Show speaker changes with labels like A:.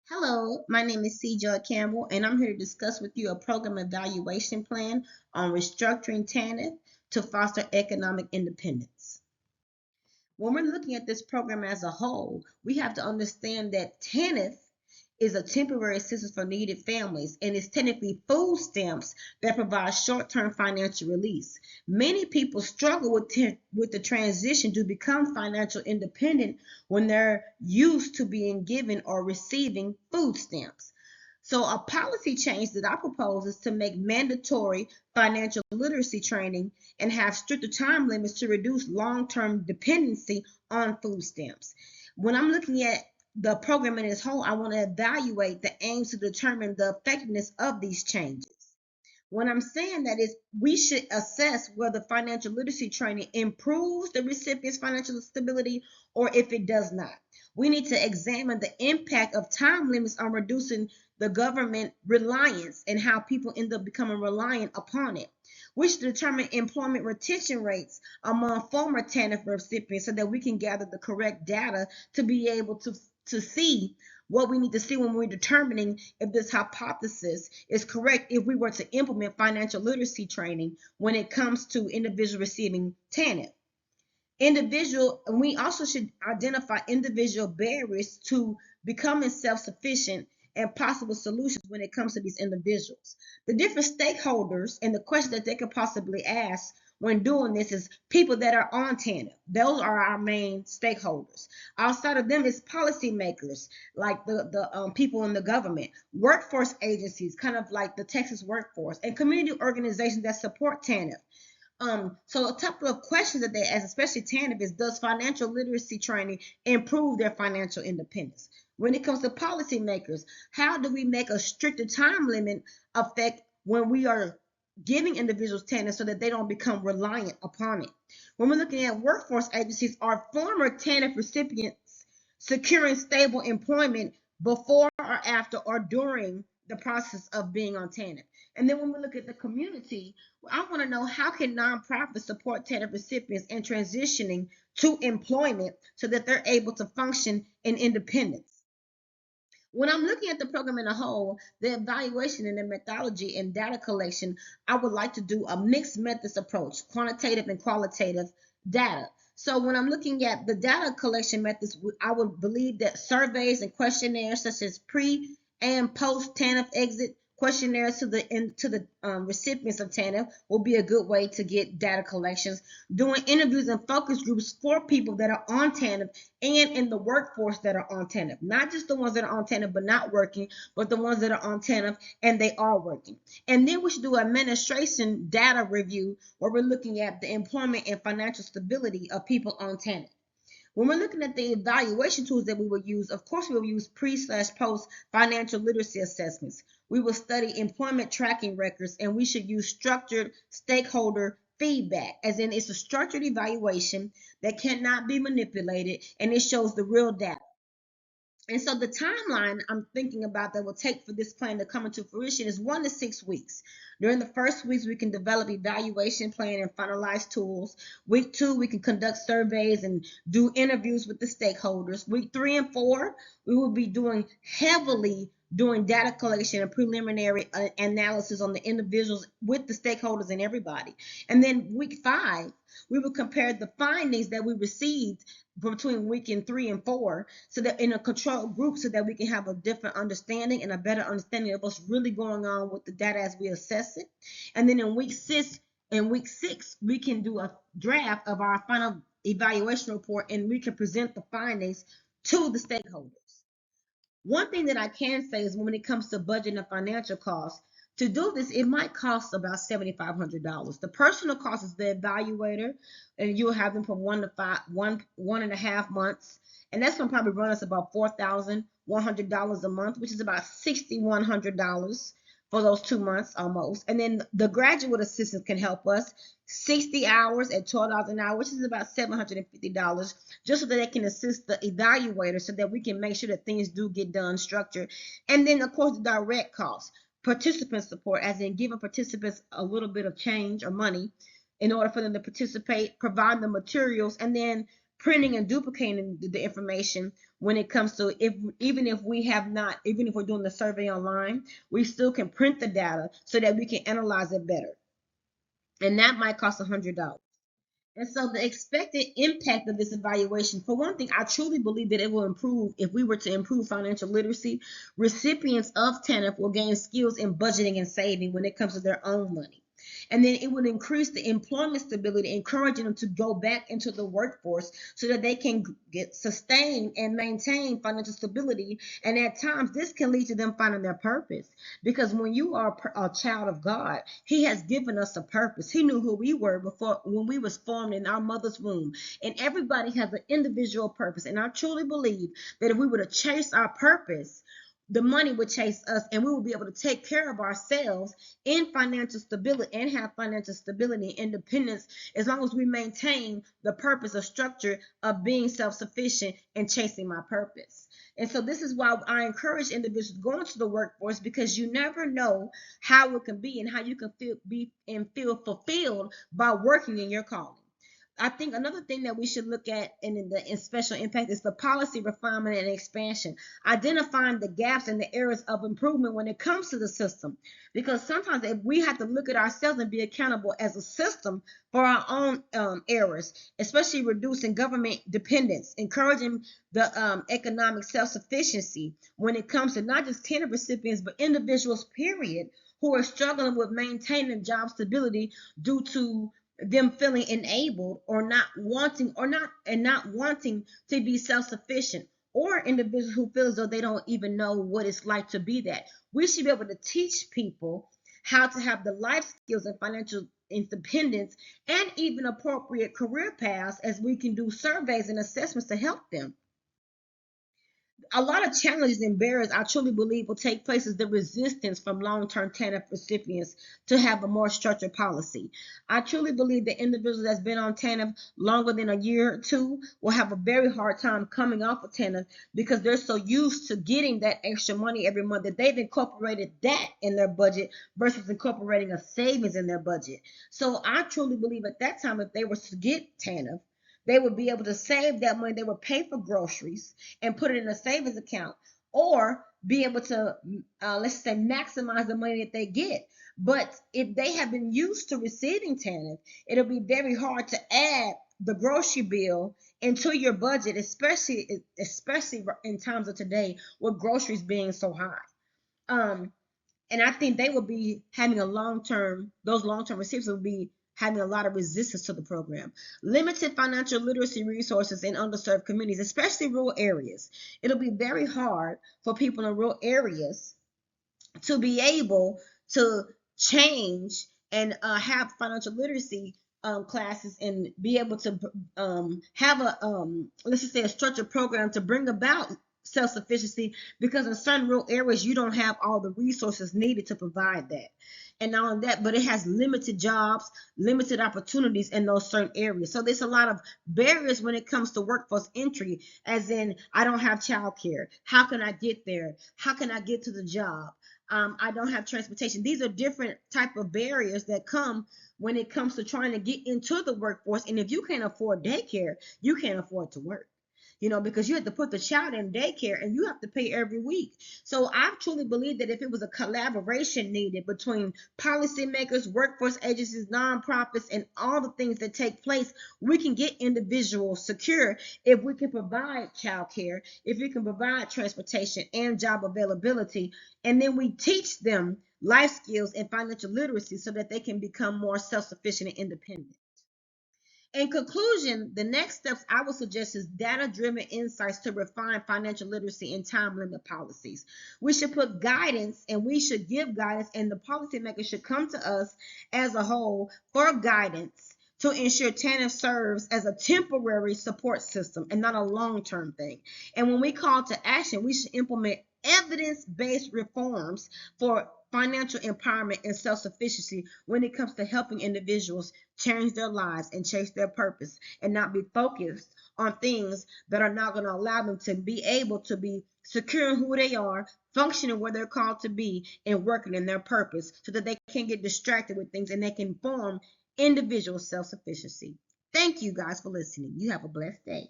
A: Hello, my name is C. Joy Campbell, and I'm here to discuss with you a program evaluation plan on restructuring TANF to foster economic independence. When we're looking at this program as a whole, we have to understand that TANF is a temporary assistance for needed families, and it's technically food stamps that provide short-term financial release. Many people struggle with the transition to become financial independent when they're used to being given or receiving food stamps. So a policy change that I propose is to make mandatory financial literacy training and have stricter time limits to reduce long-term dependency on food stamps. When I'm looking at the program in its whole, I want to evaluate the aims to determine the effectiveness of these changes. When I'm saying that is we should assess whether financial literacy training improves the recipient's financial stability or if it does not. We need to examine the impact of time limits on reducing the government reliance and how people end up becoming reliant upon it. We should determine employment retention rates among former TANF recipients so that we can gather the correct data to be able to see what we need to see when we're determining if this hypothesis is correct if we were to implement financial literacy training when it comes to individuals receiving TANF. We also should identify individual barriers to becoming self-sufficient and possible solutions when it comes to these individuals. The different stakeholders and the question that they could possibly ask when doing this is people that are on TANF. Those are our main stakeholders. Outside of them is policymakers, like the people in the government, workforce agencies, kind of like the Texas workforce, and community organizations that support TANF. So a couple of questions that they ask, especially TANF, is does financial literacy training improve their financial independence? When it comes to policymakers, how do we make a stricter time limit affect when we are giving individuals TANF so that they don't become reliant upon it? When we're looking at workforce agencies, are former TANF recipients securing stable employment before or after or during the process of being on TANF? And then when we look at the community, I want to know how can nonprofits support TANF recipients in transitioning to employment so that they're able to function in independence. When I'm looking at the program in a whole, the evaluation and the methodology and data collection, I would like to do a mixed methods approach, quantitative and qualitative data. So when I'm looking at the data collection methods, I would believe that surveys and questionnaires such as pre and post TANF exit questionnaires to the recipients of TANF will be a good way to get data collections. Doing interviews and focus groups for people that are on TANF and in the workforce that are on TANF, not just the ones that are on TANF but not working, but the ones that are on TANF and they are working. And then we should do administration data review where we're looking at the employment and financial stability of people on TANF. When we're looking at the evaluation tools that we will use, of course, we will use pre/post financial literacy assessments. We will study employment tracking records, and we should use structured stakeholder feedback, as in it's a structured evaluation that cannot be manipulated, and it shows the real data. And so the timeline I'm thinking about that will take for this plan to come into fruition is 1 to 6 weeks. During the first weeks, we can develop evaluation plan and finalize tools. Week 2, we can conduct surveys and do interviews with the stakeholders. Week 3 and 4, we will be doing data collection and preliminary analysis on the individuals with the stakeholders and everybody. And then week 5, we will compare the findings that we received between week 3 and 4 so that in a control group so that we can have a different understanding and a better understanding of what's really going on with the data as we assess it. And then in week 6 we can do a draft of our final evaluation report and we can present the findings to the stakeholders. One thing that I can say is when it comes to budget and financial costs, to do this, it might cost about $7,500. The personal cost is the evaluator, and you'll have them for 1.5 months, and that's gonna probably run us about $4,100 a month, which is about $6,100 for those 2 months almost. And then the graduate assistant can help us 60 hours at $12 an hour, which is about $750, just so that they can assist the evaluator so that we can make sure that things do get done structured. And then, of course, the direct costs, participant support, as in giving participants a little bit of change or money in order for them to participate, provide the materials, and then printing and duplicating the information when it comes to even if we're doing the survey online, we still can print the data so that we can analyze it better. And that might cost $100. And so the expected impact of this evaluation, for one thing, I truly believe that it will improve if we were to improve financial literacy. Recipients of TANF will gain skills in budgeting and saving when it comes to their own money. And then it would increase the employment stability, encouraging them to go back into the workforce so that they can sustain and maintain financial stability. And at times, this can lead to them finding their purpose. Because when you are a child of God, He has given us a purpose. He knew who we were before when we was formed in our mother's womb. And everybody has an individual purpose. And I truly believe that if we were to chase our purpose, the money would chase us, and we will be able to take care of ourselves in financial stability and have financial stability and independence as long as we maintain the purpose or structure of being self-sufficient and chasing my purpose. And so this is why I encourage individuals to go into the workforce, because you never know how it can be and how you can feel fulfilled by working in your calling. I think another thing that we should look at in special impact is the policy refinement and expansion, identifying the gaps and the areas of improvement when it comes to the system. Because sometimes if we have to look at ourselves and be accountable as a system for our own errors, especially reducing government dependence, encouraging the economic self-sufficiency when it comes to not just TANF recipients, but individuals, period, who are struggling with maintaining job stability due to them feeling enabled or not wanting to be self-sufficient, or individuals who feel as though they don't even know what it's like to be that. We should be able to teach people how to have the life skills and financial independence and even appropriate career paths, as we can do surveys and assessments to help them. A lot of challenges and barriers I truly believe will take place is the resistance from long-term TANF recipients to have a more structured policy. I truly believe that individuals that's been on TANF longer than a year or two will have a very hard time coming off of TANF because they're so used to getting that extra money every month that they've incorporated that in their budget versus incorporating a savings in their budget. So I truly believe at that time, if they were to get TANF, they would be able to save that money. They would pay for groceries and put it in a savings account, or be able to, let's say, maximize the money that they get. But if they have been used to receiving TANF, it'll be very hard to add the grocery bill into your budget, especially in times of today with groceries being so high. And I think they will be having those long-term recipients will be having a lot of resistance to the program. Limited financial literacy resources in underserved communities, especially rural areas. It'll be very hard for people in rural areas to be able to change and have financial literacy classes and be able to have let's just say a structured program to bring about self-sufficiency, because in certain rural areas you don't have all the resources needed to provide that. And not only that, but it has limited jobs, limited opportunities in those certain areas. So there's a lot of barriers when it comes to workforce entry, as in, I don't have childcare. How can I get there? How can I get to the job? I don't have transportation. These are different type of barriers that come when it comes to trying to get into the workforce. And if you can't afford daycare, you can't afford to work. Because you have to put the child in daycare and you have to pay every week. So I truly believe that if it was a collaboration needed between policymakers, workforce agencies, nonprofits, and all the things that take place, we can get individuals secure if we can provide child care, if we can provide transportation and job availability, and then we teach them life skills and financial literacy so that they can become more self-sufficient and independent. In conclusion, the next steps I would suggest is data-driven insights to refine financial literacy and time limit policies. We should put guidance, and we should give guidance, and the policymakers should come to us as a whole for guidance to ensure TANF serves as a temporary support system and not a long-term thing. And when we call to action, we should implement evidence-based reforms for financial empowerment and self-sufficiency when it comes to helping individuals change their lives and chase their purpose, and not be focused on things that are not going to allow them to be able to be secure in who they are, functioning where they're called to be, and working in their purpose, so that they can't get distracted with things and they can form individual self-sufficiency. Thank you guys for listening. You have a blessed day.